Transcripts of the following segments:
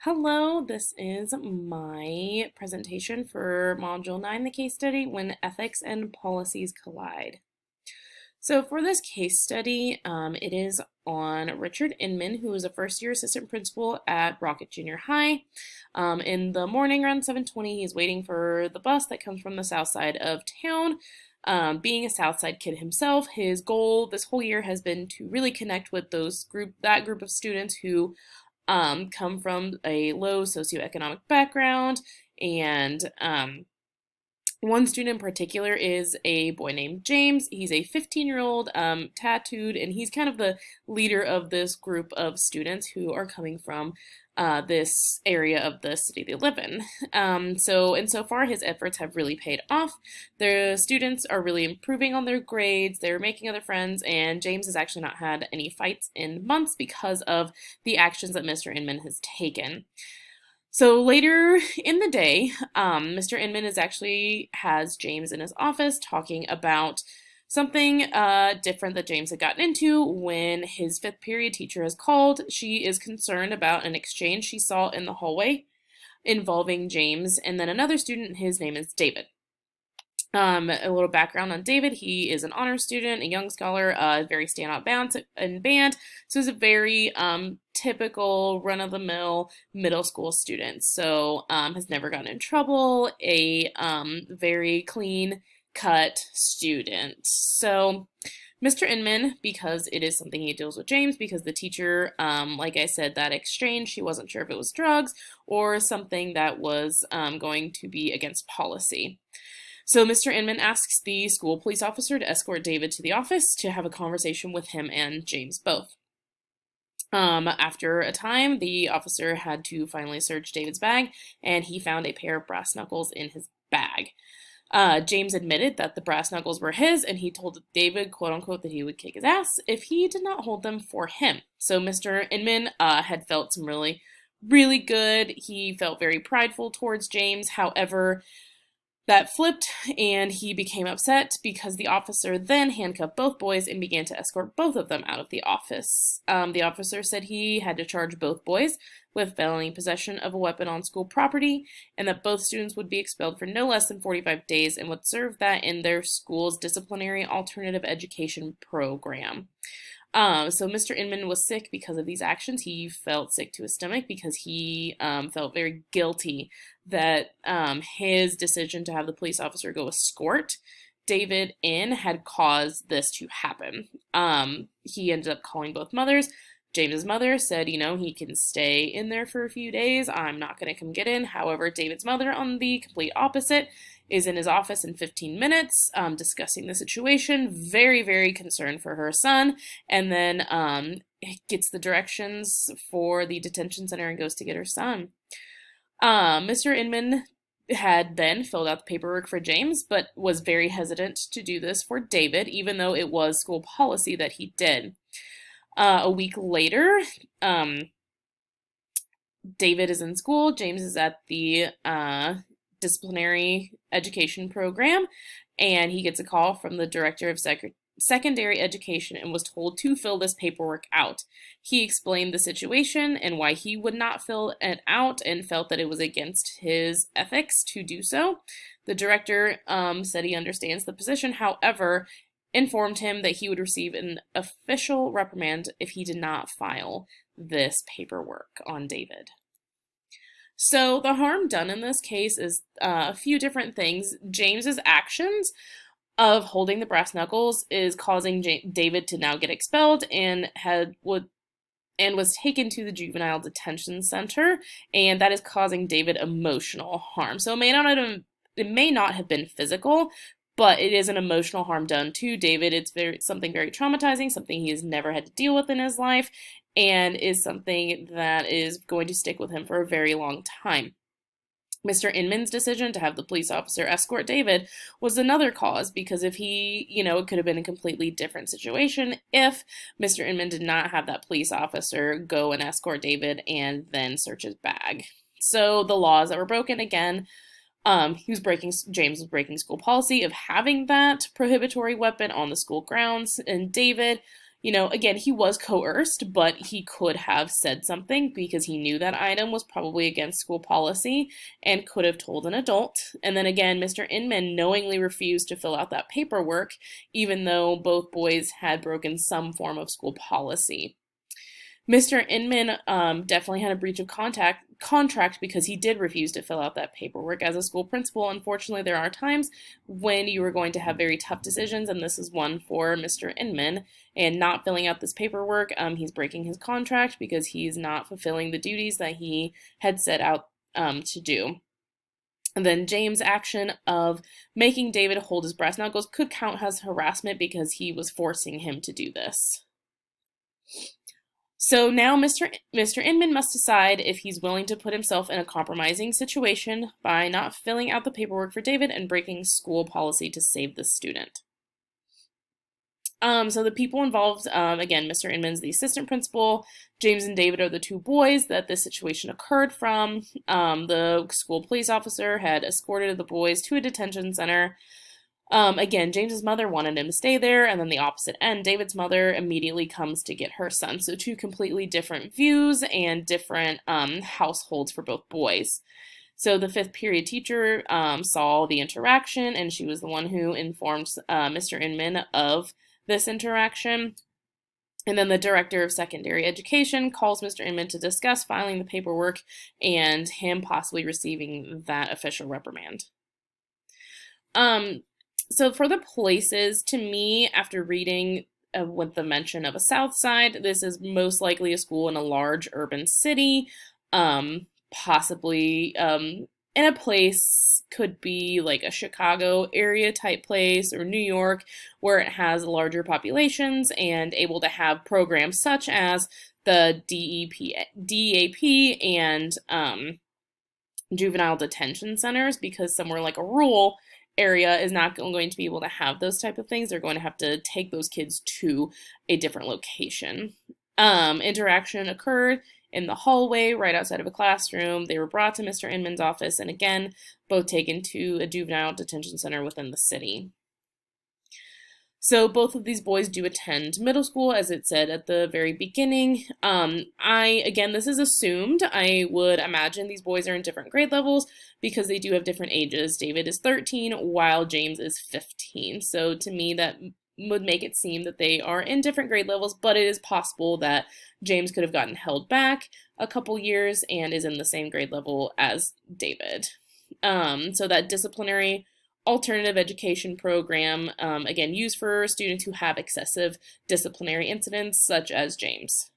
Hello, this is my presentation for Module 9, the case study, When Ethics and Policies Collide. So for this case study, it is on Richard Inman, who is a first-year assistant principal at Rocket Junior High. In the morning around 7:20, he's waiting for the bus that comes from the south side of town. Being a South Side kid himself, his goal this whole year has been to really connect with that group of students who come from a low socioeconomic background. And one student in particular is a boy named James. He's a 15-year-old, tattooed, and he's kind of the leader of this group of students who are coming from this area of the city they live in. So far, his efforts have really paid off. The students are really improving on their grades, they're making other friends, and James has actually not had any fights in months because of the actions that Mr. Inman has taken. So later in the day, Mr. Inman has James in his office talking about something different that James had gotten into when his fifth period teacher has called. She is concerned about an exchange she saw in the hallway involving James and then another student. His name is David. A little background on David. He is an honor student, a young scholar, very standout in band. So he's a very typical run-of-the-mill middle school student. So has never gotten in trouble, a very clean-cut student. So Mr. Inman, because it is something he deals with James, because the teacher, like I said, that exchange, she wasn't sure if it was drugs or something that was going to be against policy. So Mr. Inman asks the school police officer to escort David to the office to have a conversation with him and James both. After a time, the officer had to finally search David's bag, and he found a pair of brass knuckles in his bag. James admitted that the brass knuckles were his, and he told David, quote unquote, that he would kick his ass if he did not hold them for him. So Mr. Inman had felt some really good. He felt very prideful towards James. However, that flipped, and he became upset because the officer then handcuffed both boys and began to escort both of them out of the office. The officer said he had to charge both boys with felony possession of a weapon on school property, and that both students would be expelled for no less than 45 days and would serve that in their school's disciplinary alternative education program. So Mr. Inman was sick because of these actions. He felt sick to his stomach because he felt very guilty that his decision to have the police officer go escort David in had caused this to happen. He ended up calling both mothers. James's mother said, he can stay in there for a few days. I'm not going to come get in. However, David's mother, on the complete opposite, is in his office in 15 minutes discussing the situation, very, very concerned for her son, and then gets the directions for the detention center and goes to get her son. Mr. Inman had then filled out the paperwork for James, but was very hesitant to do this for David, even though it was school policy that he did. A week later, David is in school. James is at the disciplinary education program, and he gets a call from the director of secondary education and was told to fill this paperwork out. He explained the situation and why he would not fill it out and felt that it was against his ethics to do so. The director said he understands the position, however, informed him that he would receive an official reprimand if he did not file this paperwork on David. So the harm done in this case is a few different things. James's actions of holding the brass knuckles is causing David to now get expelled and was taken to the juvenile detention center, and that is causing David emotional harm. So it may not have been physical, but it is an emotional harm done to David. It's something very traumatizing, something he has never had to deal with in his life, and is something that is going to stick with him for a very long time. Mr. Inman's decision to have the police officer escort David was another cause, because if he, it could have been a completely different situation if Mr. Inman did not have that police officer go and escort David and then search his bag. So the laws that were broken, again, James was breaking school policy of having that prohibitory weapon on the school grounds, and David, Again, he was coerced, but he could have said something because he knew that item was probably against school policy and could have told an adult. And then again, Mr. Inman knowingly refused to fill out that paperwork, even though both boys had broken some form of school policy. Mr. Inman definitely had a breach of contract because he did refuse to fill out that paperwork. As a school principal, unfortunately, there are times when you are going to have very tough decisions, and this is one for Mr. Inman. And not filling out this paperwork, he's breaking his contract because he's not fulfilling the duties that he had set out to do. And then James' action of making David hold his brass knuckles could count as harassment because he was forcing him to do this. So now Mr. Inman must decide if he's willing to put himself in a compromising situation by not filling out the paperwork for David and breaking school policy to save the student. So the people involved, again, Mr. Inman's the assistant principal. James and David are the two boys that this situation occurred from. The school police officer had escorted the boys to a detention center. Again, James's mother wanted him to stay there, and then the opposite end, David's mother immediately comes to get her son. So two completely different views and different households for both boys. So the fifth period teacher saw the interaction, and she was the one who informed Mr. Inman of this interaction. And then the director of secondary education calls Mr. Inman to discuss filing the paperwork and him possibly receiving that official reprimand. So for the places, to me, after reading with the mention of a South Side, this is most likely a school in a large urban city, possibly in a place, could be like a Chicago area type place or New York, where it has larger populations and able to have programs such as the DAP and juvenile detention centers, because somewhere like a rural area is not going to be able to have those type of things. They're going to have to take those kids to a different location. Interaction occurred in the hallway right outside of a classroom. They were brought to Mr. Inman's office and again, both taken to a juvenile detention center within the city. So both of these boys do attend middle school, as it said at the very beginning. Again, this is assumed. I would imagine these boys are in different grade levels because they do have different ages. David is 13 while James is 15. So to me, that would make it seem that they are in different grade levels, but it is possible that James could have gotten held back a couple years and is in the same grade level as David. So that disciplinary alternative education program, again, used for students who have excessive disciplinary incidents, such as James.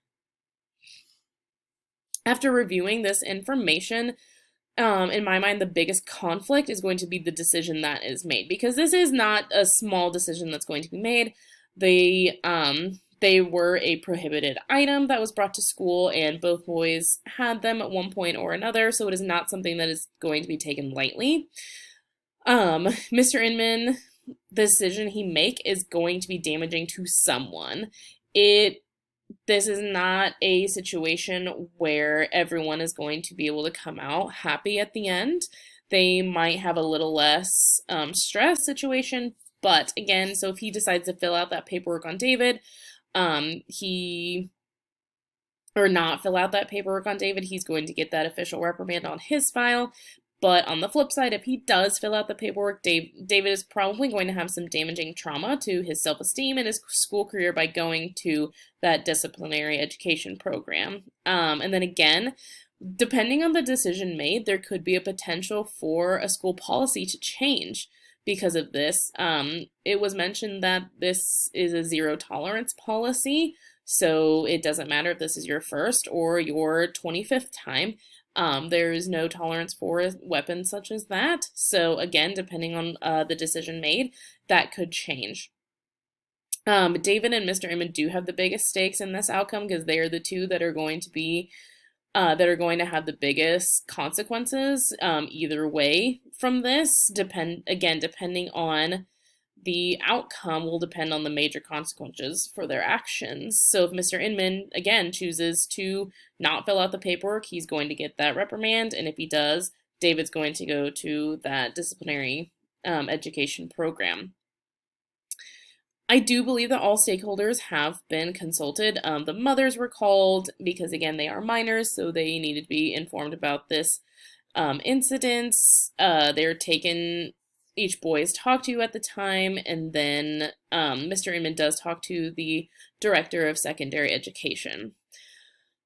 After reviewing this information, in my mind, the biggest conflict is going to be the decision that is made, because this is not a small decision that's going to be made. They were a prohibited item that was brought to school, and both boys had them at one point or another, so it is not something that is going to be taken lightly. Mr. Inman, the decision he make is going to be damaging to someone. This is not a situation where everyone is going to be able to come out happy at the end. They might have a little less stress situation, but again, so if he decides to fill out that paperwork on David, not fill out that paperwork on David, he's going to get that official reprimand on his file. But on the flip side, if he does fill out the paperwork, David is probably going to have some damaging trauma to his self-esteem and his school career by going to that disciplinary education program. And then again, depending on the decision made, there could be a potential for a school policy to change because of this. It was mentioned that this is a zero tolerance policy, so it doesn't matter if this is your first or your 25th time. There is no tolerance for weapons such as that. So again, depending on the decision made, that could change. David and Mr. Inman do have the biggest stakes in this outcome because they are the two that are going to be have the biggest consequences either way from this. Depending on the outcome will depend on the major consequences for their actions. So if Mr. Inman, again, chooses to not fill out the paperwork, he's going to get that reprimand. And if he does, David's going to go to that disciplinary education program. I do believe that all stakeholders have been consulted. The mothers were called because, again, they are minors, so they needed to be informed about this incidents. They're taken, each boy is talked to at the time, and then Mr. Inman does talk to the director of secondary education.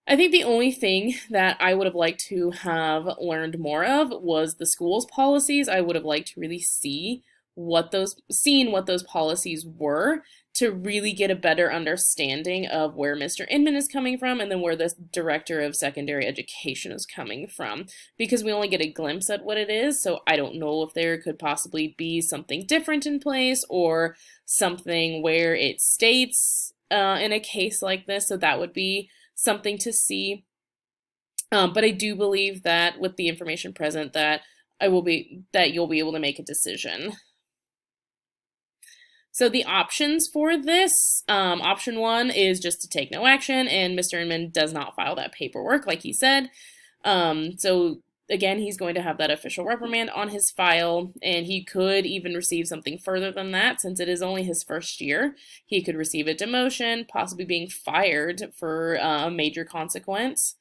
I think the only thing that I would have liked to have learned more of was the school's policies. I would have liked to really see what those policies were to really get a better understanding of where Mr. Inman is coming from and then where the director of secondary education is coming from, because we only get a glimpse at what it is. So I don't know if there could possibly be something different in place or something where it states in a case like this. So that would be something to see. But I do believe that with the information present that you'll be able to make a decision. So the options for this, option 1 is just to take no action, and Mr. Inman does not file that paperwork like he said. So again, he's going to have that official reprimand on his file, and he could even receive something further than that since it is only his first year. He could receive a demotion, possibly being fired for a major consequence.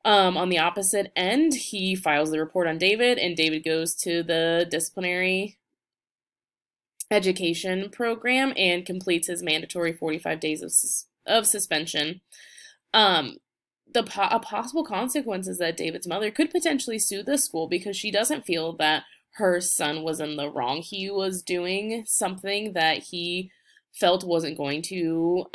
On the opposite end, he files the report on David, and David goes to the disciplinary education program and completes his mandatory 45 days of suspension. A possible consequence is that David's mother could potentially sue the school because she doesn't feel that her son was in the wrong. He was doing something that he felt wasn't going to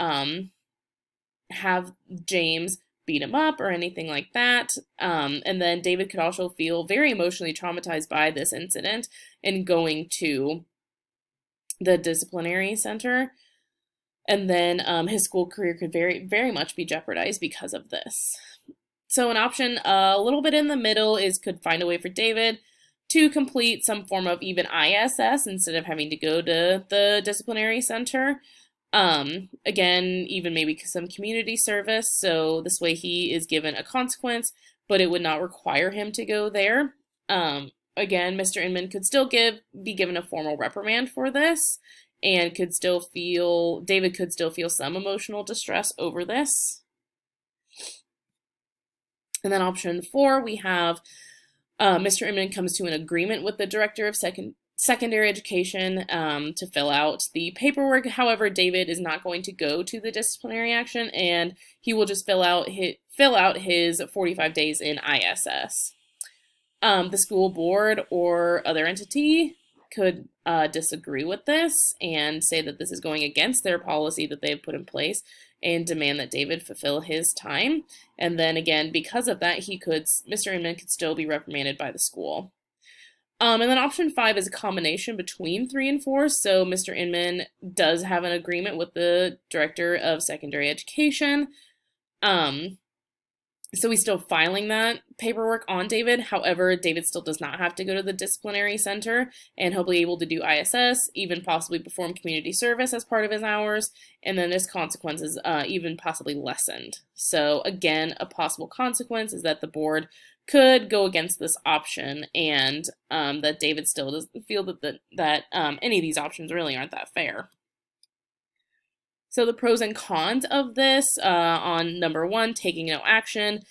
have James beat him up or anything like that. And then David could also feel very emotionally traumatized by this incident and going to the disciplinary center. And then his school career could very much be jeopardized because of this. So an option a little bit in the middle is could find a way for David to complete some form of even ISS instead of having to go to the disciplinary center. Again, even maybe some community service. So this way he is given a consequence, but it would not require him to go there. Again, Mr. Inman could still be given a formal reprimand for this, and David could still feel some emotional distress over this. And then option 4, we have Mr. Inman comes to an agreement with the director of secondary education to fill out the paperwork. However, David is not going to go to the disciplinary action, and he will just fill out his 45 days in ISS. The school board or other entity could disagree with this and say that this is going against their policy that they've put in place and demand that David fulfill his time. And then again, because of that, Mr. Inman could still be reprimanded by the school. And then option 5 is a combination between 3 and 4. So Mr. Inman does have an agreement with the director of secondary education. So he's still filing that paperwork on David. However, David still does not have to go to the disciplinary center, and he'll be able to do ISS, even possibly perform community service as part of his hours, and then his consequence is even possibly lessened. So again, a possible consequence is that the board could go against this option, and that David still doesn't feel that any of these options really aren't that fair. So the pros and cons of this, on number 1, taking no action.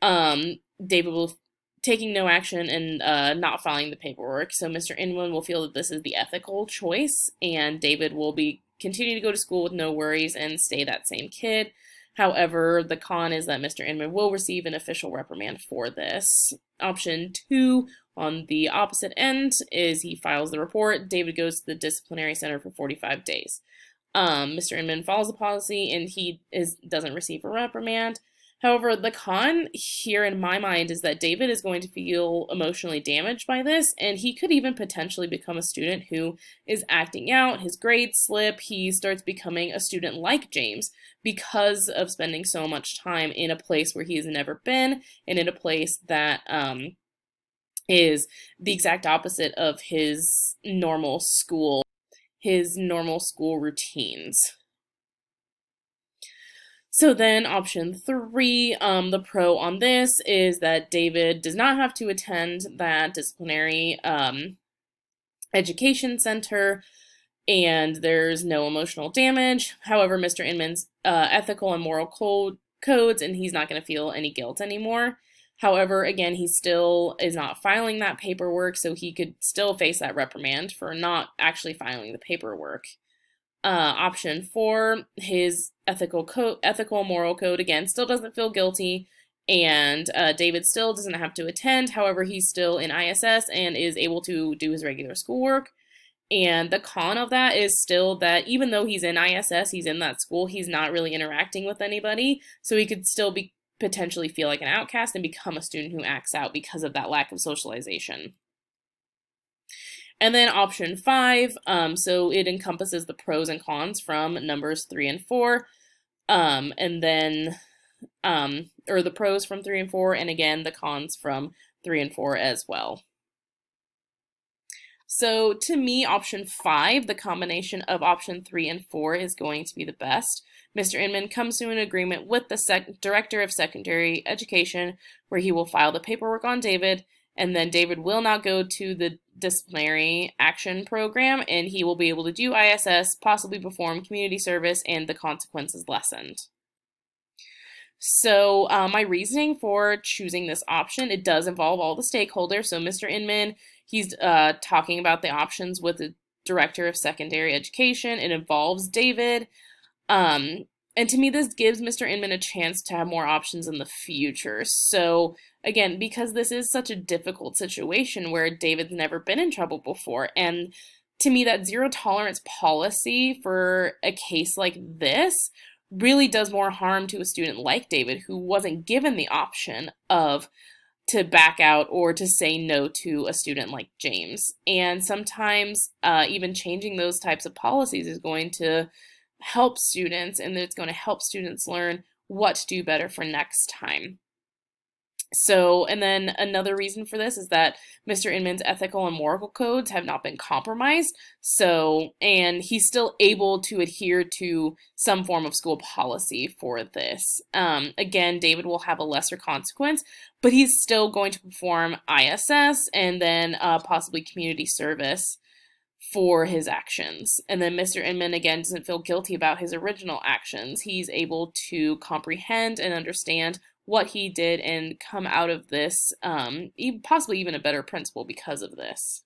David will taking no action and not filing the paperwork. So Mr. Inman will feel that this is the ethical choice, and David will continue to go to school with no worries and stay that same kid. However, the con is that Mr. Inman will receive an official reprimand for this. Option 2, on the opposite end, is he files the report. David goes to the disciplinary center for 45 days. Mr. Inman follows the policy and he doesn't receive a reprimand. However, the con here in my mind is that David is going to feel emotionally damaged by this, and he could even potentially become a student who is acting out, his grades slip, he starts becoming a student like James because of spending so much time in a place where he has never been and in a place that is the exact opposite of his normal school routines. So then option 3, the pro on this is that David does not have to attend that disciplinary education center. and there's no emotional damage. However, Mr. Inman's ethical and moral codes, and he's not going to feel any guilt anymore. However, again, he still is not filing that paperwork, so he could still face that reprimand for not actually filing the paperwork. Option 4, his ethical and moral code, again, still doesn't feel guilty, and David still doesn't have to attend. However, he's still in ISS and is able to do his regular schoolwork. And the con of that is still that even though he's in ISS, he's in that school, he's not really interacting with anybody. So he could still be potentially feel like an outcast and become a student who acts out because of that lack of socialization. And then option 5, so it encompasses the pros and cons from numbers 3 and 4. And then, or the pros from 3 and 4, and again, the cons from 3 and 4 as well. So to me, option 5, the combination of option 3 and 4 is going to be the best. Mr. Inman comes to an agreement with the Director of Secondary Education where he will file the paperwork on David, and then David will not go to the disciplinary action program, and he will be able to do ISS, possibly perform community service, and the consequences lessened. So my reasoning for choosing this option, it does involve all the stakeholders. So Mr. Inman, he's talking about the options with the Director of Secondary Education. It involves David. And to me, this gives Mr. Inman a chance to have more options in the future. So again, because this is such a difficult situation where David's never been in trouble before, and to me, that zero tolerance policy for a case like this really does more harm to a student like David, who wasn't given the option of to back out or to say no to a student like James. And sometimes even changing those types of policies is going to help students, and it's going to help students learn what to do better for next time. So, and then another reason for this is that Mr. Inman's ethical and moral codes have not been compromised. So, and he's still able to adhere to some form of school policy for this. Again, David will have a lesser consequence, but he's still going to perform ISS and then possibly community service for his actions. And then Mr. Inman, again, doesn't feel guilty about his original actions. He's able to comprehend and understand what he did and come out of this, possibly even a better principal because of this.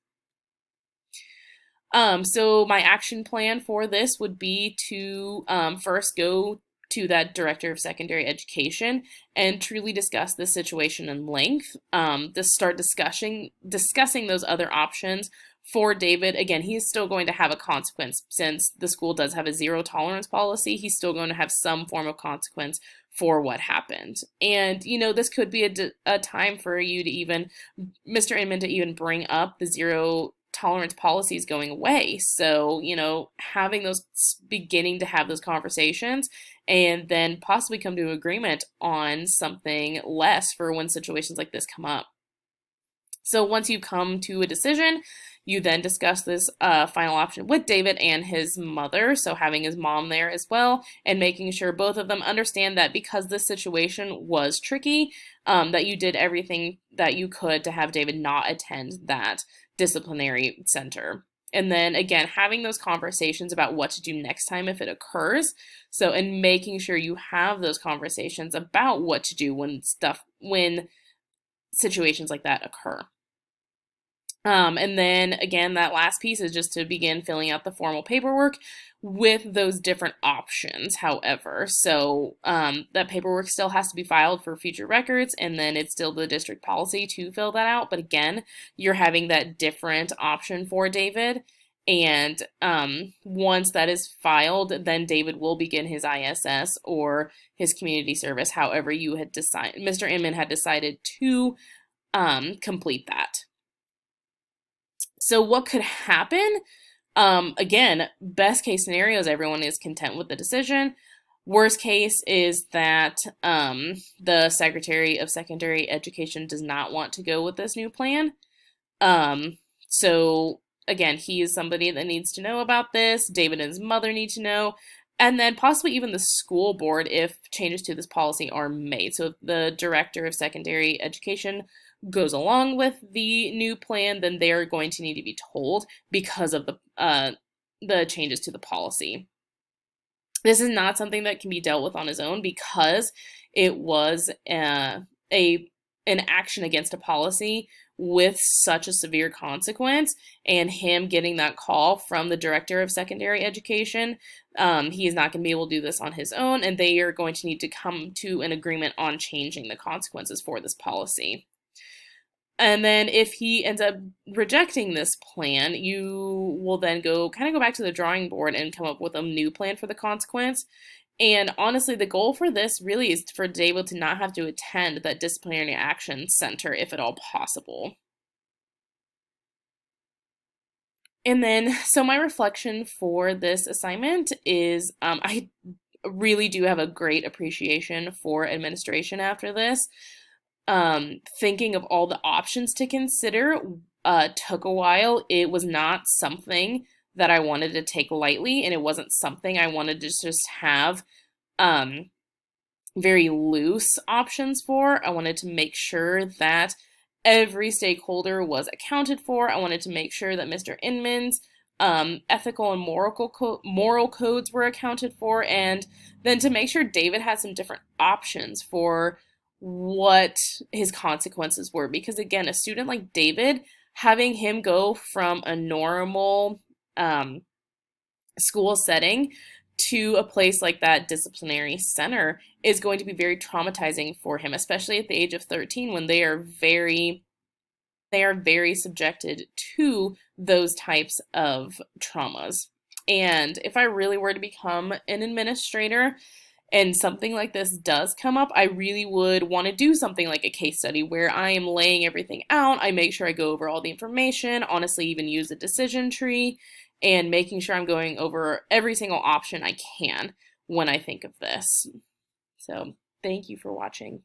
So my action plan for this would be to first go to that Director of Secondary Education and truly discuss this situation in length. To start discussing those other options for David. Again, he's still going to have a consequence since the school does have a zero tolerance policy. He's still going to have some form of consequence for what happened. And, you know, this could be a time for you to even, Mr. Inman, to even bring up the zero tolerance policies going away. So, you know, beginning to have those conversations and then possibly come to an agreement on something less for when situations like this come up. So once you come to a decision, you then discuss this final option with David and his mother, so having his mom there as well, and making sure both of them understand that because this situation was tricky, that you did everything that you could to have David not attend that disciplinary center. And then again, having those conversations about what to do next time if it occurs. So, and making sure you have those conversations about what to do when situations like that occur. And then again, that last piece is just to begin filling out the formal paperwork with those different options, however. So that paperwork still has to be filed for future records, and then it's still the district policy to fill that out. But again, you're having that different option for David. And once that is filed, then David will begin his ISS or his community service, however you had decided, Mr. Inman had decided to complete that. So what could happen? Again, best case scenario is everyone is content with the decision. Worst case is that the Secretary of Secondary Education does not want to go with this new plan. So again, he is somebody that needs to know about this. David and his mother need to know. And then possibly even the school board if changes to this policy are made. So if the Director of Secondary Education goes along with the new plan, then they're going to need to be told because of the the changes to the policy. This is not something that can be dealt with on his own because it was a an action against a policy with such a severe consequence, and him getting that call from the director of secondary education, he is not going to be able to do this on his own, and they are going to need to come to an agreement on changing the consequences for this policy. And then if he ends up rejecting this plan, you will then go back to the drawing board and come up with a new plan for the consequence. And honestly, the goal for this really is for David to not have to attend that disciplinary action center if at all possible. And then, so my reflection for this assignment is I really do have a great appreciation for administration after this. Thinking of all the options to consider took a while. It was not something that I wanted to take lightly, and it wasn't something I wanted to just have very loose options for. I wanted to make sure that every stakeholder was accounted for. I wanted to make sure that Mr. Inman's ethical and moral codes were accounted for, and then to make sure David had some different options for what his consequences were. Because again, a student like David, having him go from a normal school setting to a place like that disciplinary center is going to be very traumatizing for him, especially at the age of 13 when they are very subjected to those types of traumas. And if I really were to become an administrator and something like this does come up, I really would want to do something like a case study where I am laying everything out. I make sure I go over all the information, honestly, even use a decision tree, and making sure I'm going over every single option I can when I think of this. So, thank you for watching.